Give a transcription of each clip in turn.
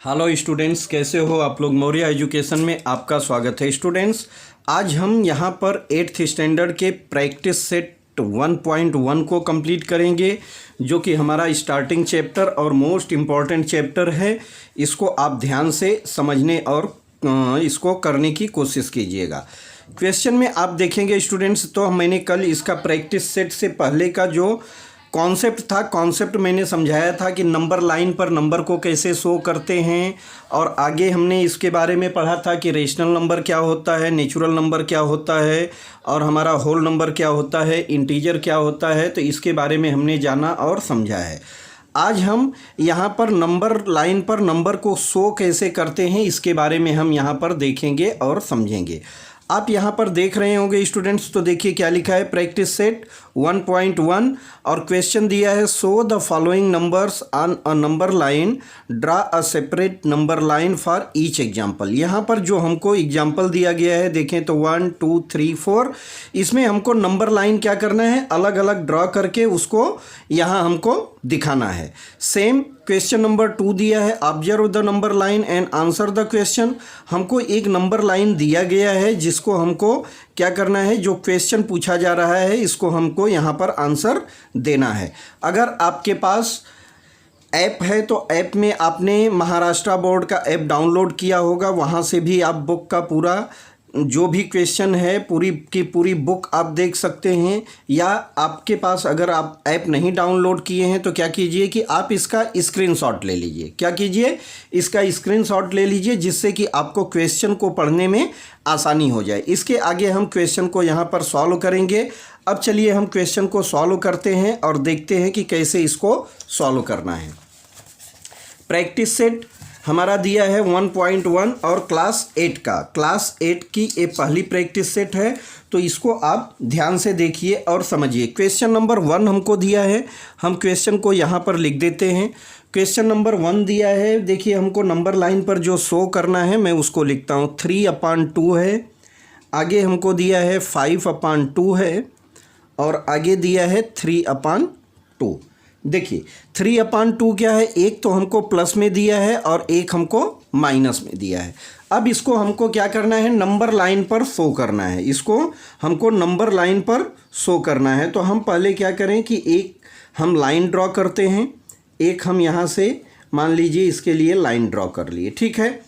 Hello students, कैसे हो आप लोग। मौर्य एजुकेशन में आपका स्वागत है। स्टूडेंट्स, आज हम यहाँ पर 8th स्टैंडर्ड के प्रैक्टिस सेट 1.1 को कंप्लीट करेंगे, जो कि हमारा स्टार्टिंग चैप्टर और मोस्ट इम्पॉर्टेंट चैप्टर है। इसको आप ध्यान से समझने और इसको करने की कोशिश कीजिएगा। क्वेश्चन में आप देखेंगे स्टूडेंट्स, तो मैंने कल इसका प्रैक्टिस सेट से पहले का जो कॉन्सेप्ट मैंने समझाया था कि नंबर लाइन पर नंबर को कैसे शो करते हैं, और आगे हमने इसके बारे में पढ़ा था कि रेशनल नंबर क्या होता है, नेचुरल नंबर क्या होता है, और हमारा होल नंबर क्या होता है, इंटीजर क्या होता है। तो इसके बारे में हमने जाना और समझा है। आज हम यहाँ पर नंबर लाइन पर नंबर को शो कैसे करते हैं, इसके बारे में हम यहाँ पर देखेंगे और समझेंगे। आप यहाँ पर देख रहे होंगे स्टूडेंट्स, तो देखिए क्या लिखा है, प्रैक्टिस सेट 1.1 और क्वेश्चन दिया है, show the following numbers on a number line, draw a separate number line for each example. यहाँ पर जो हमको एग्जाम्पल दिया गया है, देखें तो 1 2 3 4, इसमें हमको नंबर लाइन क्या करना है, अलग अलग ड्रा करके उसको यहाँ हमको दिखाना है। सेम क्वेश्चन नंबर 2 दिया है, observe the number line and answer the question. हमको एक नंबर लाइन दिया गया है जिसको हमको क्या करना है, जो क्वेश्चन पूछा जा रहा है इसको हमको यहाँ पर आंसर देना है। अगर आपके पास ऐप है तो ऐप में आपने महाराष्ट्र बोर्ड का ऐप डाउनलोड किया होगा, वहाँ से भी आप बुक का पूरा जो भी क्वेश्चन है पूरी की पूरी बुक आप देख सकते हैं। या आपके पास अगर आप ऐप नहीं डाउनलोड किए हैं तो क्या कीजिए कि आप इसका स्क्रीनशॉट ले लीजिए। क्या कीजिए, इसका स्क्रीनशॉट ले लीजिए, जिससे कि आपको क्वेश्चन को पढ़ने में आसानी हो जाए। इसके आगे हम क्वेश्चन को यहाँ पर सॉल्व करेंगे। अब चलिए हम क्वेश्चन को सॉल्व करते हैं और देखते हैं कि कैसे इसको सॉल्व करना है। प्रैक्टिस सेट हमारा दिया है 1.1 और क्लास 8 की ये पहली प्रैक्टिस सेट है, तो इसको आप ध्यान से देखिए और समझिए। क्वेश्चन नंबर 1 हमको दिया है, हम क्वेश्चन को यहाँ पर लिख देते हैं। क्वेश्चन नंबर 1 दिया है, देखिए हमको नंबर लाइन पर जो शो करना है मैं उसको लिखता हूँ। 3/2 है, आगे हमको दिया है 5/2 है, और आगे दिया है 3/2। देखिए 3/2 क्या है, एक तो हमको प्लस में दिया है और एक हमको माइनस में दिया है। अब इसको हमको क्या करना है, नंबर लाइन पर शो करना है। इसको हमको नंबर लाइन पर शो करना है। तो हम पहले क्या करें कि एक हम लाइन ड्रॉ करते हैं, एक हम यहाँ से मान लीजिए इसके लिए लाइन ड्रॉ कर लिए, ठीक है।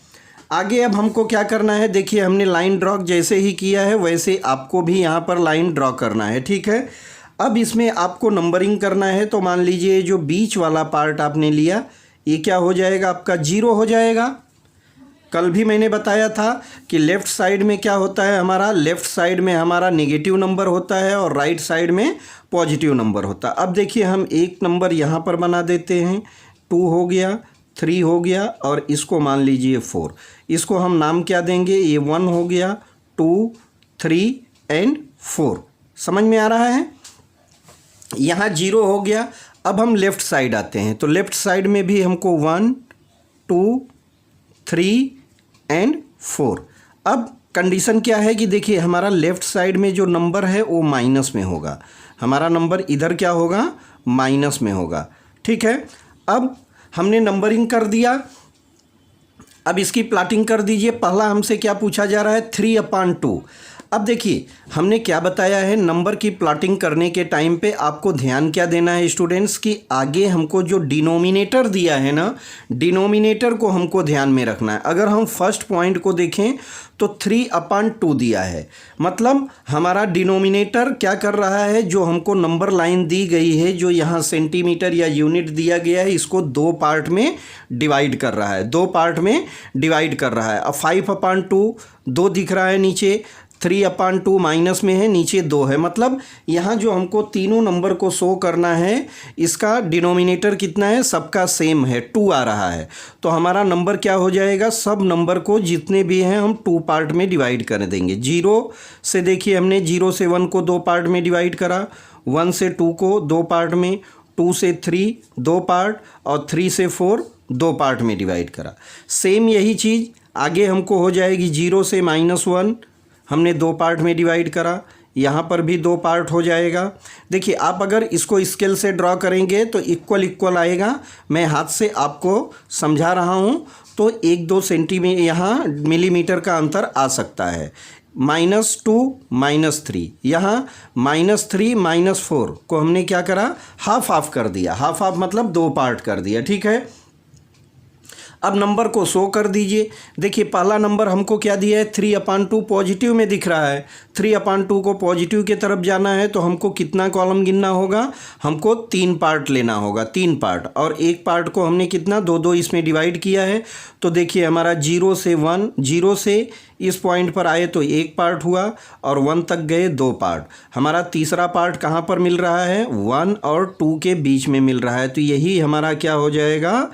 आगे अब हमको क्या करना है, देखिए हमने लाइन ड्रॉ जैसे ही किया है वैसे आपको भी यहाँ पर लाइन ड्रॉ करना है, ठीक है। अब इसमें आपको नंबरिंग करना है, तो मान लीजिए जो बीच वाला पार्ट आपने लिया ये क्या हो जाएगा, आपका 0 हो जाएगा। कल भी मैंने बताया था कि लेफ़्ट साइड में क्या होता है, हमारा लेफ़्ट साइड में हमारा नेगेटिव नंबर होता है और राइट साइड में पॉजिटिव नंबर होता है। अब देखिए हम एक नंबर यहाँ पर बना देते हैं, 2 हो गया, 3 हो गया, और इसको मान लीजिए 4। इसको हम नाम क्या देंगे, ये 1 हो गया, 2 3 एंड 4। समझ में आ रहा है। यहाँ 0 हो गया। अब हम लेफ़्ट साइड आते हैं, तो लेफ़्ट साइड में भी हमको 1 2 3 एंड 4। अब कंडीशन क्या है कि देखिए हमारा लेफ़्ट साइड में जो नंबर है वो माइनस में होगा, हमारा नंबर इधर क्या होगा, माइनस में होगा, ठीक है। अब हमने नंबरिंग कर दिया, अब इसकी प्लॉटिंग कर दीजिए। पहला हमसे क्या पूछा जा रहा है, 3/2। अब देखिए हमने क्या बताया है, नंबर की प्लॉटिंग करने के टाइम पे आपको ध्यान क्या देना है स्टूडेंट्स, कि आगे हमको जो डिनोमिनेटर दिया है ना, डिनोमिनेटर को हमको ध्यान में रखना है। अगर हम फर्स्ट पॉइंट को देखें तो 3/2 दिया है, मतलब हमारा डिनोमिनेटर क्या कर रहा है, जो हमको नंबर लाइन दी गई है, जो यहाँ सेंटीमीटर या यूनिट दिया गया है, इसको 2 पार्ट में डिवाइड कर रहा है, 2 पार्ट में डिवाइड कर रहा है। अब 5/2 2 दिख रहा है नीचे, 3/2 माइनस में है, नीचे 2 है, मतलब यहाँ जो हमको तीनों नंबर को शो करना है इसका डिनोमिनेटर कितना है, सबका सेम है, 2 आ रहा है। तो हमारा नंबर क्या हो जाएगा, सब नंबर को जितने भी हैं हम 2 पार्ट में डिवाइड कर देंगे। 0 से देखिए हमने 0 से 1 को 2 पार्ट में डिवाइड करा, 1 से 2 को 2 पार्ट में, 2 से 3 2 पार्ट, और 3 से 4 2 पार्ट में डिवाइड करा। सेम यही चीज़ आगे हमको हो जाएगी, 0 से -1 हमने 2 पार्ट में डिवाइड करा, यहाँ पर भी 2 पार्ट हो जाएगा। देखिए आप अगर इसको स्केल से ड्रॉ करेंगे तो इक्वल इक्वल आएगा। मैं हाथ से आपको समझा रहा हूँ, तो 1-2 सेंटीमीटर यहाँ मिलीमीटर का अंतर आ सकता है। -2 -3, यहाँ -3 -4 को हमने क्या करा, हाफ हाफ कर दिया। हाफ हाफ मतलब 2 पार्ट कर दिया, ठीक है। अब नंबर को शो कर दीजिए। देखिए पहला नंबर हमको क्या दिया है, 3/2 पॉजिटिव में दिख रहा है। 3/2 को पॉजिटिव की तरफ जाना है तो हमको कितना कॉलम गिनना होगा, हमको 3 पार्ट लेना होगा, 3 पार्ट। और एक पार्ट को हमने कितना 2-2 इसमें डिवाइड किया है। तो देखिए हमारा 0 से 1, 0 से इस पॉइंट पर आए तो 1 पार्ट हुआ और 1 तक गए 2 पार्ट। हमारा तीसरा पार्ट कहाँ पर मिल रहा है, 1 और 2 के बीच में मिल रहा है। तो यही हमारा क्या हो जाएगा,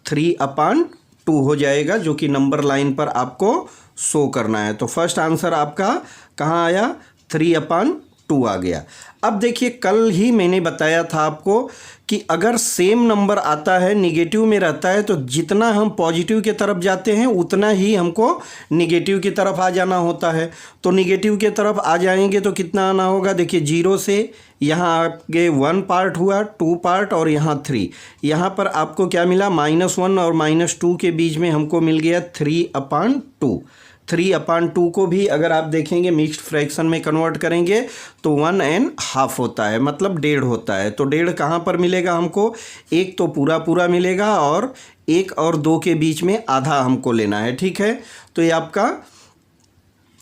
3/2 हो जाएगा, जो कि नंबर लाइन पर आपको शो करना है। तो फर्स्ट आंसर आपका कहाँ आया, 3/2 आ गया। अब देखिए कल ही मैंने बताया था आपको कि अगर सेम नंबर आता है निगेटिव में रहता है तो जितना हम पॉजिटिव की तरफ जाते हैं उतना ही हमको निगेटिव की तरफ आ जाना होता है। तो निगेटिव की तरफ आ जाएंगे तो कितना आना होगा, देखिए 0 से यहाँ आगे 1 पार्ट हुआ, 2 पार्ट और यहाँ 3। यहाँ पर आपको क्या मिला, -1 और -2 के बीच में हमको मिल गया 3/2। 3/2 को भी अगर आप देखेंगे मिक्स्ड फ्रैक्शन में कन्वर्ट करेंगे तो 1.5 होता है, मतलब 1.5 होता है। तो 1.5 कहाँ पर मिलेगा हमको, एक तो पूरा पूरा मिलेगा और 1 और 2 के बीच में आधा हमको लेना है, ठीक है। तो ये आपका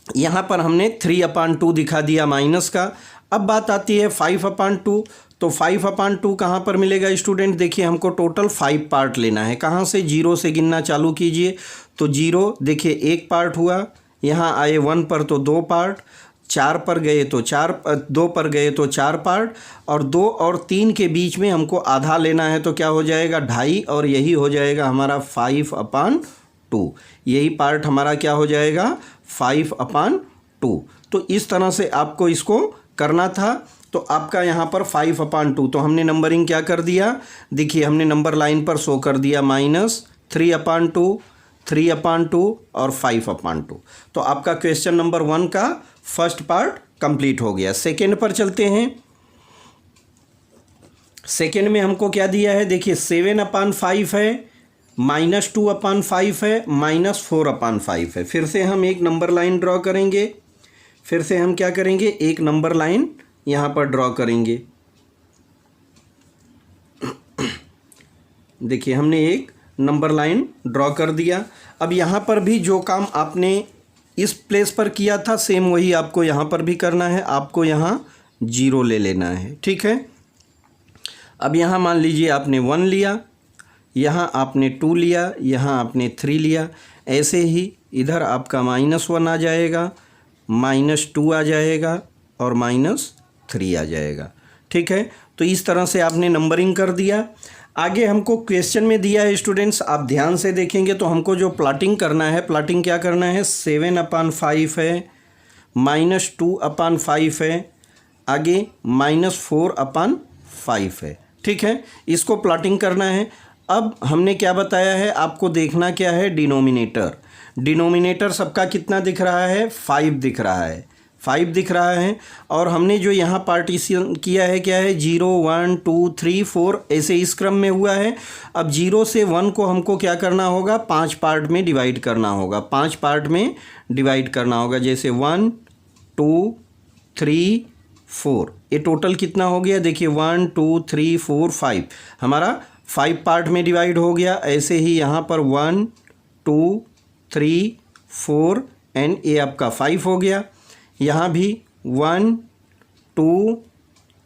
यहाँ पर हमने 3/2 दिखा दिया माइनस का। अब बात आती है 5/2। तो 5/2 कहाँ पर मिलेगा स्टूडेंट, देखिए हमको टोटल 5 पार्ट लेना है। कहाँ से, 0 से गिनना चालू कीजिए। तो 0 देखिए 1 पार्ट हुआ, यहाँ आए 1 पर तो 2 पार्ट, 4 पर गए तो 2 पर गए तो 4 पार्ट, और 2 और 3 के बीच में हमको आधा लेना है तो क्या हो जाएगा, 2.5, और यही हो जाएगा हमारा 5/2। यही पार्ट हमारा क्या हो जाएगा, 5/2। तो इस तरह से आपको इसको करना था। तो आपका यहाँ पर 5/2, तो हमने नंबरिंग क्या कर दिया, देखिए हमने नंबर लाइन पर शो कर दिया -3/2, 3/2 और 5/2। तो आपका क्वेश्चन नंबर 1 का फर्स्ट पार्ट कंप्लीट हो गया। सेकेंड पर चलते हैं। सेकेंड में हमको क्या दिया है, देखिए 7/5 है, -2/5 है, -4/5 है। फिर से हम एक नंबर लाइन ड्रॉ करेंगे। फिर से हम क्या करेंगे, एक नंबर लाइन यहाँ पर ड्रॉ करेंगे। देखिए हमने एक नंबर लाइन ड्रॉ कर दिया। अब यहाँ पर भी जो काम आपने इस प्लेस पर किया था सेम वही आपको यहाँ पर भी करना है। आपको यहाँ 0 ले लेना है, ठीक है। अब यहाँ मान लीजिए आपने 1 लिया, यहाँ आपने 2 लिया, यहाँ आपने 3 लिया। ऐसे ही इधर आपका -1 आ जाएगा, -2 आ जाएगा और -3 आ जाएगा, ठीक है। तो इस तरह से आपने नंबरिंग कर दिया। आगे हमको क्वेश्चन में दिया है स्टूडेंट्स, आप ध्यान से देखेंगे तो हमको जो प्लॉटिंग करना है, प्लॉटिंग क्या करना है, 7/5 है, -2/5 है, आगे -4/5 है, ठीक है। इसको प्लॉटिंग करना है। अब हमने क्या बताया है, आपको देखना क्या है, डिनोमिनेटर। डिनोमिनेटर सबका कितना दिख रहा है, 5 दिख रहा है, 5 दिख रहा है। और हमने जो यहाँ पार्टीशन किया है क्या है, 0 1 2 3 4 ऐसे इस क्रम में हुआ है। अब 0 से 1 को हमको क्या करना होगा, 5 पार्ट में डिवाइड करना होगा, 5 पार्ट में डिवाइड करना होगा। जैसे 1 2 3 4, ये टोटल कितना हो गया, देखिए 1 2 3 4 5, हमारा 5 पार्ट में डिवाइड हो गया। ऐसे ही यहाँ पर 1 2 3 4 एंड ये आपका 5 हो गया। यहाँ भी 1 2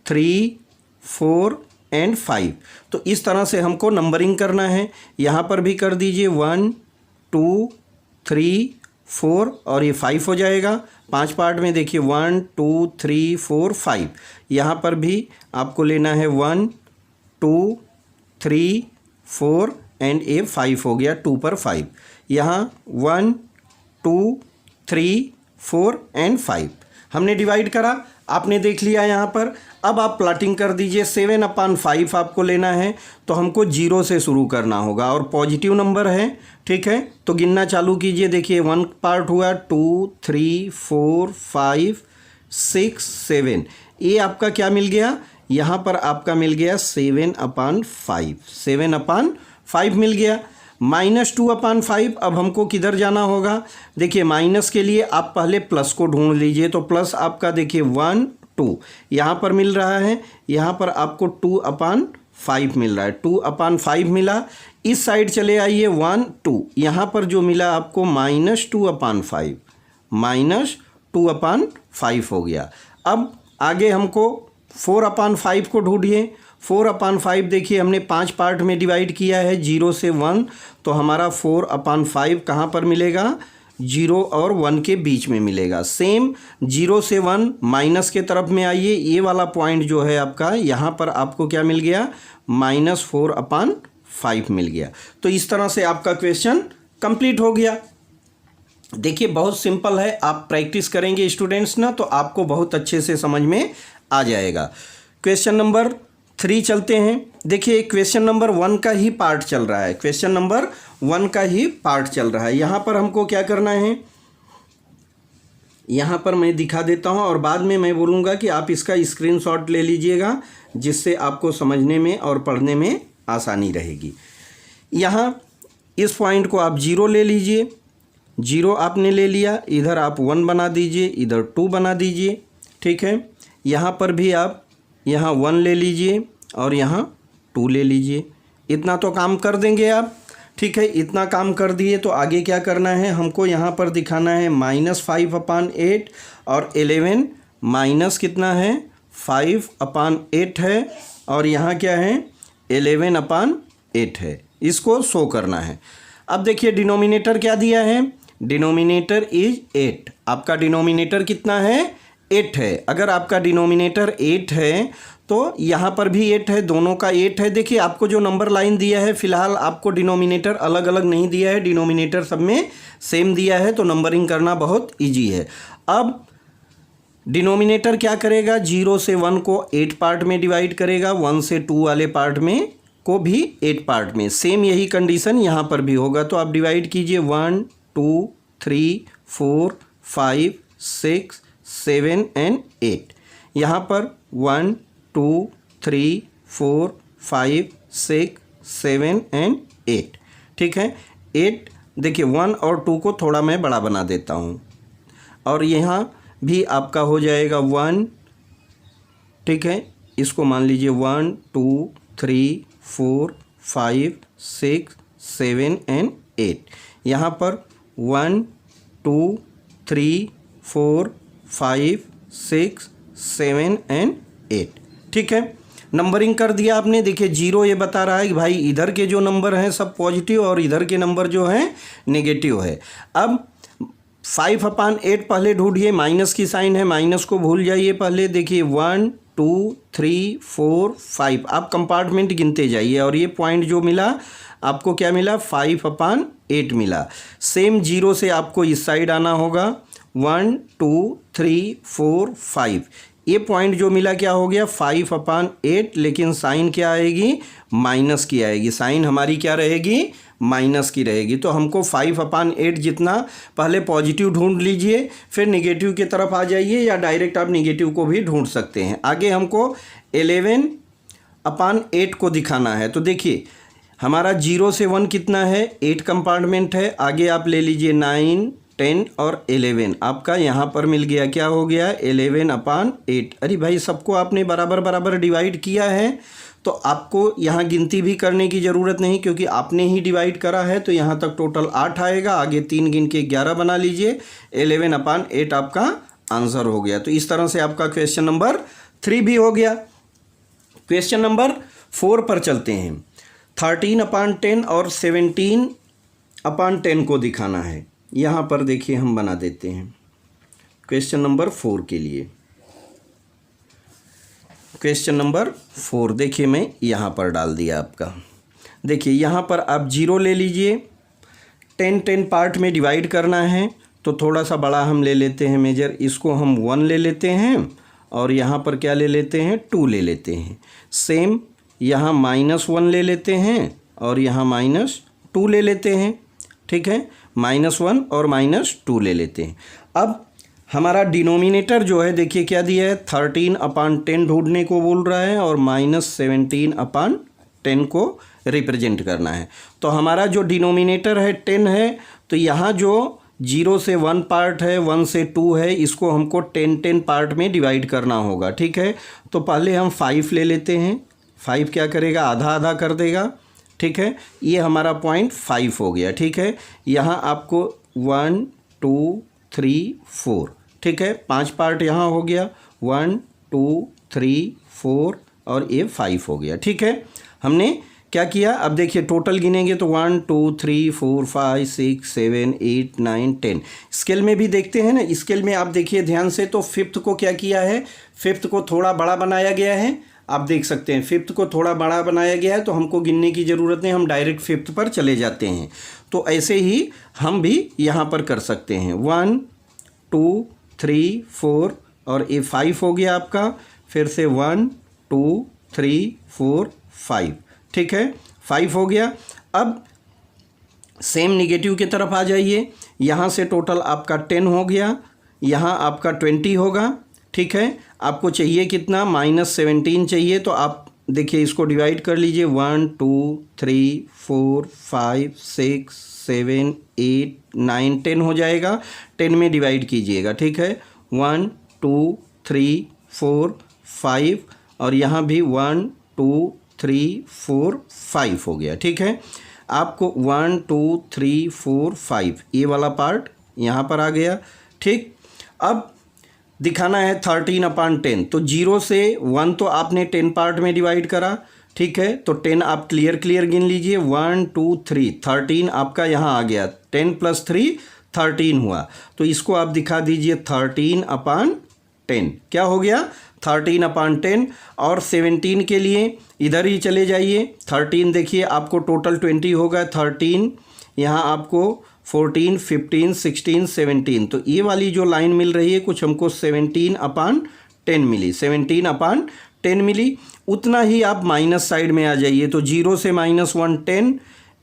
3 4 एंड 5। तो इस तरह से हमको नंबरिंग करना है। यहाँ पर भी कर दीजिए 1 2 3 4 और ये 5 हो जाएगा। 5 पार्ट में देखिए 1 2 3 4 5। यहाँ पर भी आपको लेना है 1 2 3 4 एंड ये 5 हो गया, 2 पर 5। यहाँ 1 2 3 4 एंड 5 हमने डिवाइड करा, आपने देख लिया यहाँ पर। अब आप प्लॉटिंग कर दीजिए। 7/5 आपको लेना है तो हमको 0 से शुरू करना होगा और पॉजिटिव नंबर है, ठीक है। तो गिनना चालू कीजिए। देखिए 1 पार्ट हुआ, 2 3 4 5 6 7, ये आपका क्या मिल गया, यहाँ पर आपका मिल गया 7/5, 7/5 मिल गया। -2/5। अब हमको किधर जाना होगा, देखिए माइनस के लिए आप पहले प्लस को ढूंढ लीजिए। तो प्लस आपका देखिए 1 2 यहाँ पर मिल रहा है, यहाँ पर आपको 2/5 मिल रहा है, 2/5 मिला। इस साइड चले आइए 1 2, यहाँ पर जो मिला आपको -2/5, -2/5 हो गया। अब आगे हमको 4/5 को ढूंढिए। 4/5 देखिए हमने 5 पार्ट में डिवाइड किया है, 0 से 1, तो हमारा 4/5 कहाँ पर मिलेगा, 0 और 1 के बीच में मिलेगा। सेम 0 से 1 माइनस के तरफ में आइए, ये वाला पॉइंट जो है आपका, यहाँ पर आपको क्या मिल गया, -4/5 मिल गया। तो इस तरह से आपका क्वेश्चन कंप्लीट हो गया। देखिए बहुत सिंपल है, आप प्रैक्टिस करेंगे स्टूडेंट्स ना, तो आपको बहुत अच्छे से समझ में आ जाएगा। क्वेश्चन नंबर 3 चलते हैं। देखिए क्वेश्चन नंबर 1 का ही पार्ट चल रहा है, क्वेश्चन नंबर 1 का ही पार्ट चल रहा है। यहाँ पर हमको क्या करना है, यहाँ पर मैं दिखा देता हूँ और बाद में मैं बोलूँगा कि आप इसका स्क्रीनशॉट ले लीजिएगा, जिससे आपको समझने में और पढ़ने में आसानी रहेगी। यहाँ इस पॉइंट को आप 0 ले लीजिए, 0 आपने ले लिया, इधर आप 1 बना दीजिए, इधर 2 बना दीजिए, ठीक है। यहाँ पर भी आप यहाँ 1 ले लीजिए और यहाँ 2 ले लीजिए। इतना तो काम कर देंगे आप, ठीक है। इतना काम कर दिए तो आगे क्या करना है, हमको यहाँ पर दिखाना है -5/8 और 11 माइनस कितना है, 5/8 है, और यहाँ क्या है, 11/8 है। इसको शो करना है। अब देखिए डिनोमिनेटर क्या दिया है, डिनोमिनेटर इज 8। आपका डिनोमिनेटर कितना है, 8 है। अगर आपका डिनोमिनेटर 8 है तो यहाँ पर भी 8 है, दोनों का 8 है। देखिए आपको जो नंबर लाइन दिया है, फिलहाल आपको डिनोमिनेटर अलग अलग नहीं दिया है, डिनोमिनेटर सब में सेम दिया है, तो नंबरिंग करना बहुत इजी है। अब डिनोमिनेटर क्या करेगा, 0 से 1 को 8 पार्ट में डिवाइड करेगा, 1 से 2 वाले पार्ट में को भी 8 पार्ट में। सेम यही कंडीशन यहाँ पर भी होगा। तो आप डिवाइड कीजिए 1 2 3 4 5 6 7 एंड 8। यहाँ पर 1 2 3 4 5 6 7 एंड 8, ठीक है। 8 देखिए 1 और 2 को थोड़ा मैं बड़ा बना देता हूँ, और यहाँ भी आपका हो जाएगा 1, ठीक है। इसको मान लीजिए 1 2 3 4 5 6 7 एंड 8। यहाँ पर 1 2 3 4 5 6 7 एंड 8, ठीक है। नंबरिंग कर दिया आपने। देखिए 0 ये बता रहा है कि भाई इधर के जो नंबर हैं सब पॉजिटिव और इधर के नंबर जो हैं नेगेटिव है। अब 5/8 पहले ढूंढिए, माइनस की साइन है, माइनस को भूल जाइए पहले। देखिए 1 2 3 4 5, आप कंपार्टमेंट गिनते जाइए, और ये पॉइंट जो मिला आपको क्या मिला, 5/8 मिला। सेम 0 से आपको इस साइड आना होगा, 1 2 3 4 5, ये पॉइंट जो मिला क्या हो गया, 5/8, लेकिन साइन क्या आएगी, माइनस की आएगी। साइन हमारी क्या रहेगी, माइनस की रहेगी। तो हमको 5/8 जितना पहले पॉजिटिव ढूंढ लीजिए, फिर निगेटिव की तरफ आ जाइए, या डायरेक्ट आप निगेटिव को भी ढूंढ सकते हैं। आगे हमको 11/8 को दिखाना है। तो देखिए हमारा 0 से 1 कितना है, 8 कंपार्टमेंट है। आगे आप ले लीजिए 9 10 और 11, आपका यहाँ पर मिल गया, क्या हो गया, 11/8। अरे भाई सबको आपने बराबर बराबर डिवाइड किया है, तो आपको यहाँ गिनती भी करने की ज़रूरत नहीं, क्योंकि आपने ही डिवाइड करा है। तो यहाँ तक टोटल 8 आएगा, आगे 3 गिन के 11 बना लीजिए, 11/8 आपका आंसर हो गया। तो इस तरह से आपका क्वेश्चन नंबर 3 भी हो गया। क्वेश्चन नंबर 4 पर चलते हैं। 13/10 और 17/10 को दिखाना है। यहाँ पर देखिए हम बना देते हैं क्वेश्चन नंबर 4 के लिए। क्वेश्चन नंबर 4 देखिए मैं यहाँ पर डाल दिया आपका। देखिए यहाँ पर आप 0 ले लीजिए, 10 पार्ट में डिवाइड करना है, तो थोड़ा सा बड़ा हम ले लेते हैं मेजर, इसको हम 1 ले लेते हैं, और यहाँ पर क्या ले लेते हैं, 2 ले लेते हैं। सेम यहाँ -1 ले लेते हैं, और यहाँ -2 ले लेते हैं, ठीक है। -1 और -2 ले लेते हैं। अब हमारा डिनोमिनेटर जो है देखिए क्या दिया है, 13/10 ढूंढने को बोल रहा है, और -17/10 को रिप्रेजेंट करना है। तो हमारा जो डिनोमिनेटर है 10 है, तो यहाँ जो 0 से 1 पार्ट है, 1 से 2 है, इसको हमको 10 पार्ट में डिवाइड करना होगा। ठीक है, तो पहले हम 5 ले लेते हैं। 5 क्या करेगा, आधा आधा कर देगा। ठीक है, ये हमारा पॉइंट 5 हो गया। ठीक है, यहाँ आपको 1 2 3 4, ठीक है, 5 पार्ट यहाँ हो गया, 1 2 3 4 और ये 5 हो गया। ठीक है, हमने क्या किया, अब देखिए टोटल गिनेंगे तो 1 2 3 4 5 6 7 8 9 10। स्केल में भी देखते हैं ना, स्केल में आप देखिए ध्यान से, तो फिफ्थ को क्या किया है, फिफ्थ को थोड़ा बड़ा बनाया गया है। आप देख सकते हैं फिफ्थ को थोड़ा बड़ा बनाया गया है, तो हमको गिनने की ज़रूरत नहीं, हम डायरेक्ट फिफ्थ पर चले जाते हैं। तो ऐसे ही हम भी यहाँ पर कर सकते हैं। 1 2 3 4 और ये 5 हो गया आपका, फिर से 1 2 3 4 5। ठीक है, 5 हो गया। अब सेम निगेटिव की तरफ आ जाइए, यहाँ से टोटल आपका 10 हो गया, यहाँ आपका 20 होगा। ठीक है, आपको चाहिए कितना, -17 चाहिए, तो आप देखिए इसको डिवाइड कर लीजिए, 1 2 3 4 5 6 7 8 9 10 हो जाएगा। 10 में डिवाइड कीजिएगा। ठीक है, 1 2 3 4 5 और यहाँ भी 1 2 3 4 5 हो गया। ठीक है, आपको 1 2 3 4 5 ये वाला पार्ट यहाँ पर आ गया। ठीक, अब दिखाना है 13/10, तो 0 से 1 तो आपने 10 पार्ट में डिवाइड करा। ठीक है, तो 10 आप क्लियर गिन लीजिए, 1 2 3 13 आपका यहाँ आ गया, 10 + 3 13 हुआ, तो इसको आप दिखा दीजिए 13/10। क्या हो गया, 13/10। और 17 के लिए इधर ही चले जाइए, 13 देखिए आपको टोटल 20 होगा, 13 यहाँ आपको 14 15 16 17, तो ये वाली जो लाइन मिल रही है कुछ हमको 17/10 मिली, 17/10 मिली। उतना ही आप माइनस साइड में आ जाइए, तो 0 से -1 10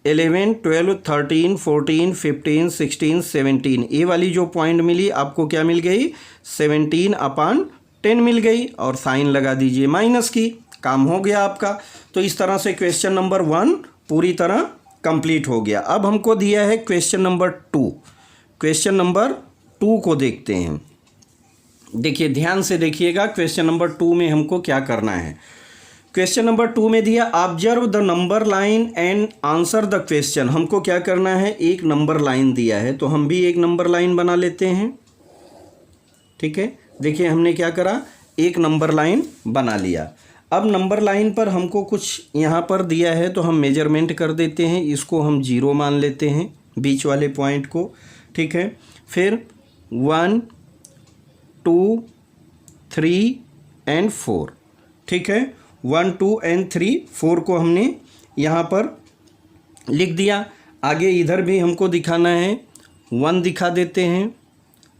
11 12 13 14 15 16 17, ये वाली जो पॉइंट मिली आपको क्या मिल गई, 17/10 मिल गई, और साइन लगा दीजिए माइनस की, काम हो गया आपका। तो इस तरह से क्वेश्चन नंबर 1 पूरी तरह कंप्लीट हो गया। अब हमको दिया है क्वेश्चन नंबर 2। क्वेश्चन नंबर 2 को देखते हैं। देखिए ध्यान से देखिएगा, क्वेश्चन नंबर 2 में हमको क्या करना है। क्वेश्चन नंबर 2 में दिया observe the number line and answer the question. हमको क्या करना है, एक नंबर लाइन दिया है, तो हम भी एक नंबर लाइन बना लेते हैं। ठीक है, देखिए हमने क्या करा, एक नंबर लाइन बना लिया। अब नंबर लाइन पर हमको कुछ यहाँ पर दिया है, तो हम मेजरमेंट कर देते हैं, इसको हम 0 मान लेते हैं, बीच वाले पॉइंट को। ठीक है, फिर 1 2 3 और 4। ठीक है, 1 2 और 3 4 को हमने यहाँ पर लिख दिया। आगे इधर भी हमको दिखाना है, 1 दिखा देते हैं,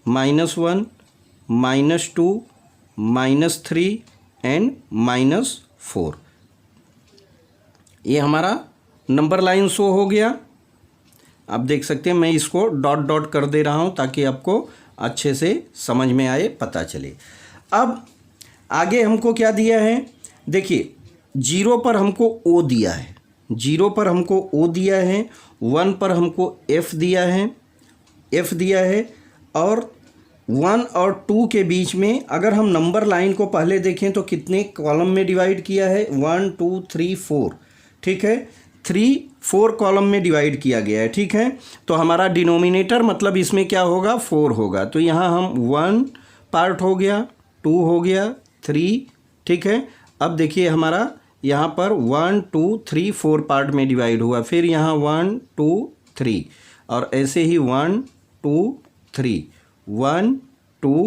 -1 -2 -3 एंड -4। ये हमारा नंबर लाइन शो हो गया। आप देख सकते हैं, मैं इसको डॉट डॉट कर दे रहा हूँ ताकि आपको अच्छे से समझ में आए, पता चले। अब आगे हमको क्या दिया है, देखिए 0 पर हमको O दिया है, 0 पर हमको O दिया है, 1 पर हमको F दिया है, और 1 और 2 के बीच में अगर हम नंबर लाइन को पहले देखें तो कितने कॉलम में डिवाइड किया है, 1 2 3 4। ठीक है, 3 4 कॉलम में डिवाइड किया गया है। ठीक है, तो हमारा डिनोमिनेटर मतलब इसमें क्या होगा, 4 होगा, तो यहाँ हम 1 पार्ट हो गया, 2 हो गया, 3। ठीक है, अब देखिए हमारा यहाँ पर 1 2 3 4 पार्ट में डिवाइड हुआ, फिर यहाँ 1 2 3 और ऐसे ही 1 2 3 1 2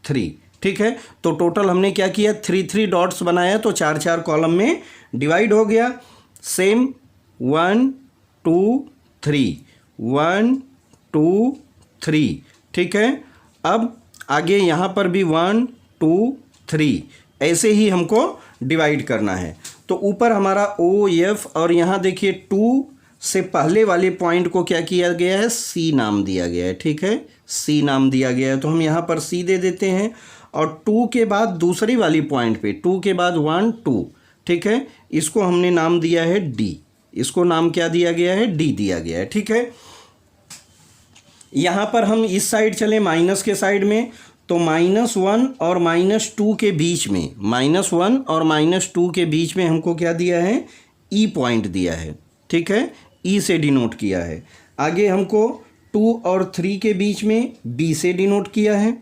3। ठीक है, तो टोटल हमने क्या किया, 3 डॉट्स बनाया, तो 4 कॉलम में डिवाइड हो गया। सेम 1 2 3 1 2 3। ठीक है, अब आगे यहाँ पर भी 1 2 3 ऐसे ही हमको डिवाइड करना है। तो ऊपर हमारा OF और यहाँ देखिए 2 से पहले वाले पॉइंट को क्या किया गया है, C नाम दिया गया है। ठीक है, C नाम दिया गया है, तो हम यहाँ पर C दे देते हैं। और 2 के बाद दूसरी वाली पॉइंट पे 2 के बाद 1 2। ठीक है, इसको हमने नाम दिया है D। इसको नाम क्या दिया गया है, डी दिया गया है। ठीक है, यहाँ पर हम इस साइड चले माइनस के साइड में, तो -1 और -2 के बीच में, -1 और -2 के बीच में हमको क्या दिया है, ई पॉइंट दिया है। ठीक है, ई से डिनोट किया है। आगे हमको 2 और 3 के बीच में बी से डिनोट किया है,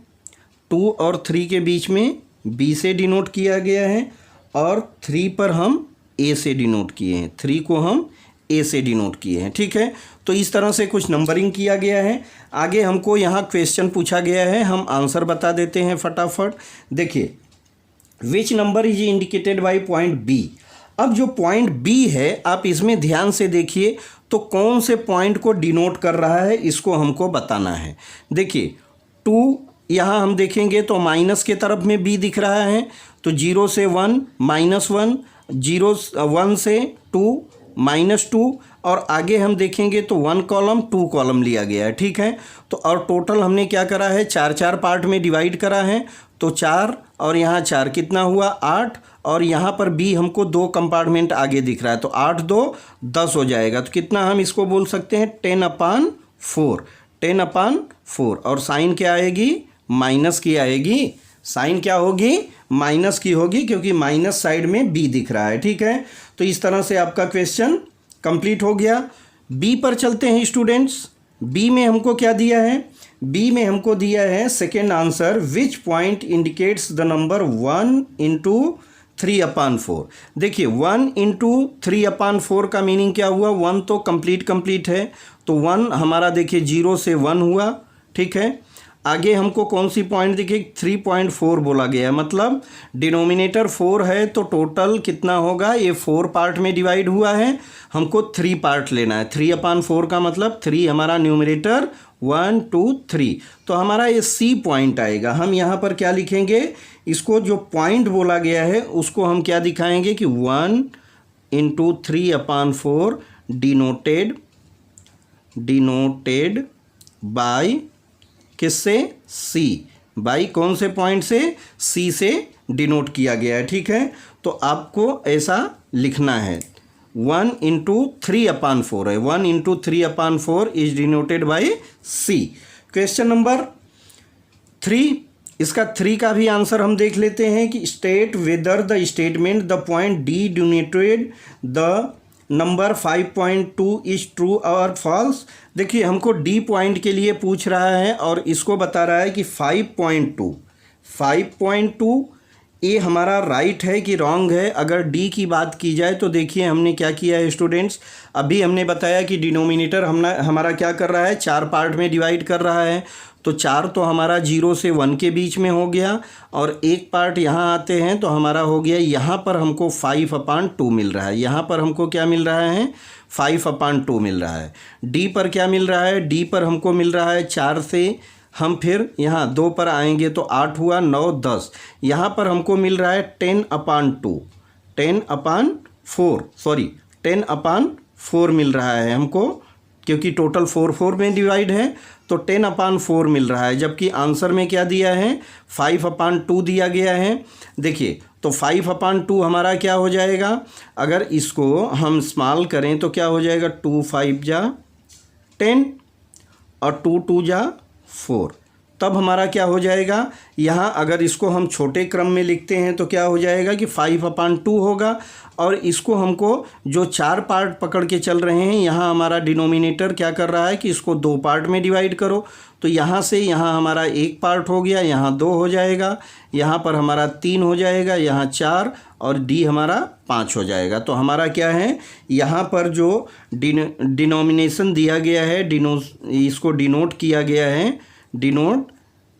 2 और 3 के बीच में बी से डिनोट किया गया है, और 3 पर हम ए से डिनोट किए हैं, 3 को हम ए से डिनोट किए हैं। ठीक है, तो इस तरह से कुछ नंबरिंग किया गया है। आगे हमको यहाँ क्वेश्चन पूछा गया है, हम आंसर बता देते हैं फटाफट। देखिए, which number is indicated by point B. अब जो पॉइंट बी है, आप इसमें ध्यान से देखिए तो कौन से पॉइंट को डिनोट कर रहा है, इसको हमको बताना है। देखिए 2 यहाँ हम देखेंगे तो माइनस के तरफ में बी दिख रहा है, तो 0 से 1 -1, 1 से 2 -2, और आगे हम देखेंगे तो 1 कॉलम 2 कॉलम लिया गया है। ठीक है, तो और टोटल हमने क्या करा है, 4 पार्ट में डिवाइड करा है, तो 4 और यहाँ 4 कितना हुआ, 8, और यहाँ पर बी हमको 2 कंपार्टमेंट आगे दिख रहा है, तो 8 2 10 हो जाएगा। तो कितना हम इसको बोल सकते हैं, 10/4, 10/4, और साइन क्या आएगी, माइनस की आएगी। साइन क्या होगी, माइनस की होगी, क्योंकि माइनस साइड में बी दिख रहा है। ठीक है, तो इस तरह से आपका क्वेश्चन कंप्लीट हो गया। बी पर चलते हैं स्टूडेंट्स। बी में हमको क्या दिया है, बी में हमको दिया है second answer, which point indicates the number 1 × 3/4। देखिए 1 × 3/4 का मीनिंग क्या हुआ, 1 तो कंप्लीट है, तो 1 हमारा देखिए 0 से 1 हुआ। ठीक है, आगे हमको कौन सी पॉइंट देखिए, 3.4 बोला गया है, मतलब डिनोमिनेटर 4 है, तो टोटल कितना होगा, ये 4 पार्ट में डिवाइड हुआ है, हमको 3 पार्ट लेना है। 3/4 का मतलब 3 हमारा न्यूमरेटर, 1 2 3, तो हमारा ये सी पॉइंट आएगा। हम यहाँ पर क्या लिखेंगे, इसको जो पॉइंट बोला गया है उसको हम क्या दिखाएंगे कि 1 × 3/4 डिनोटेड बाय किससे, सी, बाई कौन से पॉइंट से, सी से डिनोट किया गया है। ठीक है, तो आपको ऐसा लिखना है, 1 × 3/4 है, 1 × 3/4 is denoted by C. Question number 3, इसका 3 का भी आंसर हम देख लेते हैं कि state whether the statement the point D denoted the number 5.2 is true और फॉल्स। देखिए हमको डी पॉइंट के लिए पूछ रहा है और इसको बता रहा है कि 5.2 ये हमारा राइट है कि रॉन्ग है। अगर डी की बात की जाए तो देखिए हमने क्या किया है स्टूडेंट्स, अभी हमने बताया कि डिनोमिनेटर हमारा क्या कर रहा है, 4 पार्ट में डिवाइड कर रहा है, तो 4 तो हमारा 0 से 1 के बीच में हो गया, और एक पार्ट यहाँ आते हैं तो हमारा हो गया, यहाँ पर हमको 5/2 मिल रहा है, यहाँ पर हमको क्या मिल रहा है, 5/2 मिल रहा है। डी पर क्या मिल रहा है, डी पर हमको मिल रहा है 4 से हम फिर यहाँ 2 पर आएंगे तो 8 हुआ, 9 10, यहाँ पर हमको मिल रहा है 10/4 मिल रहा है हमको, क्योंकि टोटल 4 में डिवाइड है, तो 10/4 मिल रहा है, जबकि आंसर में क्या दिया है, 5/2 दिया गया है। देखिए तो 5/2 हमारा क्या हो जाएगा, अगर इसको हम स्मॉल करें तो क्या हो जाएगा, 2 5 जा 10 और 2 2 जा 4, तब हमारा क्या हो जाएगा, यहाँ अगर इसको हम छोटे क्रम में लिखते हैं तो क्या हो जाएगा कि 5/2 होगा, और इसको हमको जो 4 पार्ट पकड़ के चल रहे हैं, यहाँ हमारा डिनोमिनेटर क्या कर रहा है कि इसको 2 पार्ट में डिवाइड करो, तो यहाँ से यहाँ हमारा 1 पार्ट हो गया, यहाँ 2 हो जाएगा, यहाँ पर हमारा 3 हो जाएगा, यहाँ 4, और डी हमारा 5 हो जाएगा। तो हमारा क्या है, यहाँ पर जो डिनोमिनेशन दिया गया है, इसको डिनोट किया गया है, डिनोट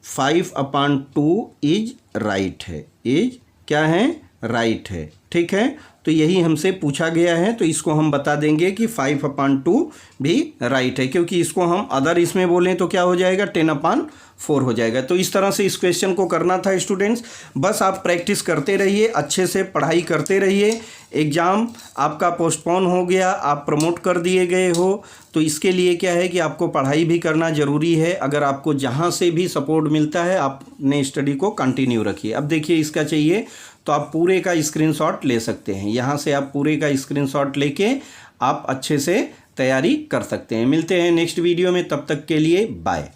5/2 इज राइट है, इज क्या है, राइट है। ठीक है, तो यही हमसे पूछा गया है, तो इसको हम बता देंगे कि 5/2 भी राइट है, क्योंकि इसको हम अदर इसमें बोलें तो क्या हो जाएगा, 10/4 हो जाएगा। तो इस तरह से इस क्वेश्चन को करना था स्टूडेंट्स। बस आप प्रैक्टिस करते रहिए, अच्छे से पढ़ाई करते रहिए। एग्ज़ाम आपका पोस्टपोन हो गया, आप प्रमोट कर दिए गए हो, तो इसके लिए क्या है कि आपको पढ़ाई भी करना ज़रूरी है। अगर आपको जहाँ से भी सपोर्ट मिलता है, आपने स्टडी को कंटिन्यू रखिए। अब देखिए इसका चाहिए तो आप पूरे का स्क्रीनशॉट ले सकते हैं, यहाँ से आप पूरे का स्क्रीनशॉट लेके आप अच्छे से तैयारी कर सकते हैं। मिलते हैं नेक्स्ट वीडियो में, तब तक के लिए बाय।